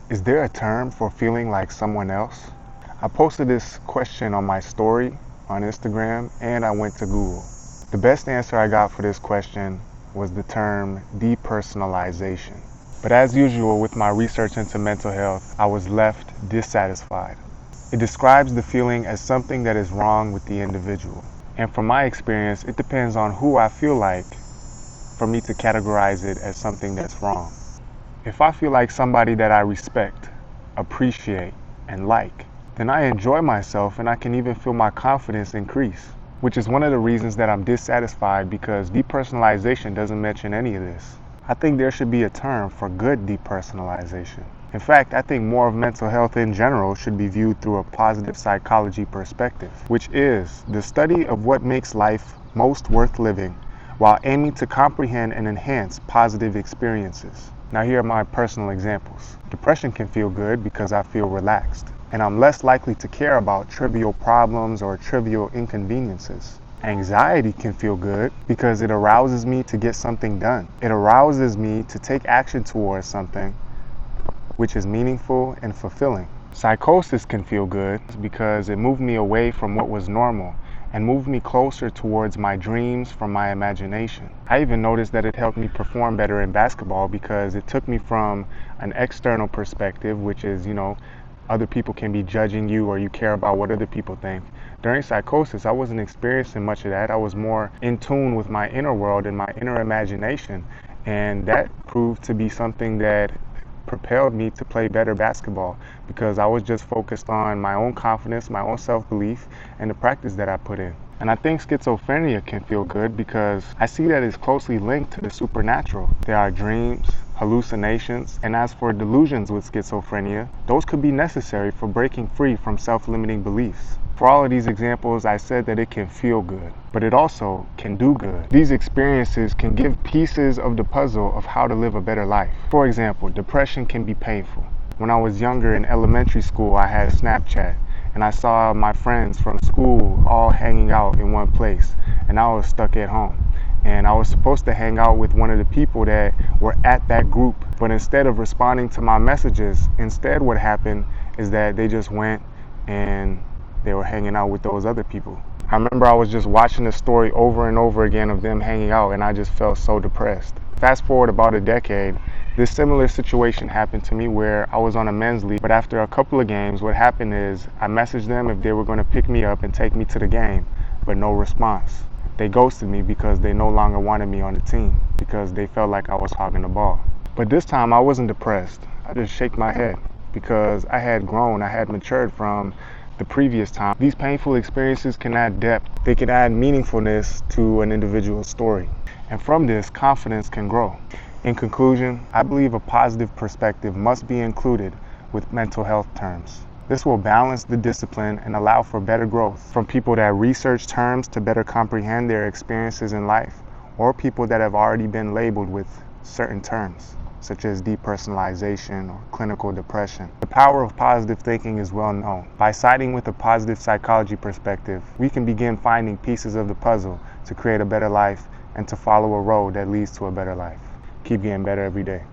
Is there a term for feeling like someone else? I posted this question on my story on Instagram and I went to Google. The best answer I got for this question was the term depersonalization. But as usual with my research into mental health, I was left dissatisfied. It describes the feeling as something that is wrong with the individual. And from my experience, it depends on who I feel like for me to categorize it as something that's wrong. If I feel like somebody that I respect, appreciate, and like, then I enjoy myself and I can even feel my confidence increase, which is one of the reasons that I'm dissatisfied because depersonalization doesn't mention any of this. I think there should be a term for good depersonalization. In fact, I think more of mental health in general should be viewed through a positive psychology perspective, which is the study of what makes life most worth living while aiming to comprehend and enhance positive experiences. Now here are my personal examples. Depression can feel good because I feel relaxed, and I'm less likely to care about trivial problems or trivial inconveniences. Anxiety can feel good because it arouses me to get something done. It arouses me to take action towards something which is meaningful and fulfilling. Psychosis can feel good because it moved me away from what was normal and moved me closer towards my dreams from my imagination. I even noticed that it helped me perform better in basketball because it took me from an external perspective, which is, other people can be judging you or you care about what other people think. During psychosis, I wasn't experiencing much of that. I was more in tune with my inner world and my inner imagination, and that proved to be something that propelled me to play better basketball because I was just focused on my own confidence, my own self-belief, and the practice that I put in. And I think schizophrenia can feel good because I see that it's closely linked to the supernatural. There are dreams, hallucinations, and as for delusions with schizophrenia, those could be necessary for breaking free from self-limiting beliefs. For all of these examples, I said that it can feel good, but it also can do good. These experiences can give pieces of the puzzle of how to live a better life. For example, depression can be painful. When I was younger in elementary school, I had Snapchat, and I saw my friends from school all hanging out in one place, and I was stuck at home. And I was supposed to hang out with one of the people that were at that group, but instead of responding to my messages, instead what happened is that they just went and they were hanging out with those other people. I remember I was just watching the story over and over again of them hanging out, and I just felt so depressed. Fast forward about a decade, this similar situation happened to me where I was on a men's league, but after a couple of games, what happened is I messaged them if they were going to pick me up and take me to the game, but no response. They ghosted me because they no longer wanted me on the team because they felt like I was hogging the ball. But this time I wasn't depressed. I just shook my head because I had grown, I had matured from the previous time. These painful experiences can add depth. They can add meaningfulness to an individual's story. And from this, confidence can grow. In conclusion, I believe a positive perspective must be included with mental health terms. This will balance the discipline and allow for better growth from people that research terms to better comprehend their experiences in life, or people that have already been labeled with certain terms, such as depersonalization or clinical depression. The power of positive thinking is well known. By siding with a positive psychology perspective, we can begin finding pieces of the puzzle to create a better life and to follow a road that leads to a better life. Keep getting better every day.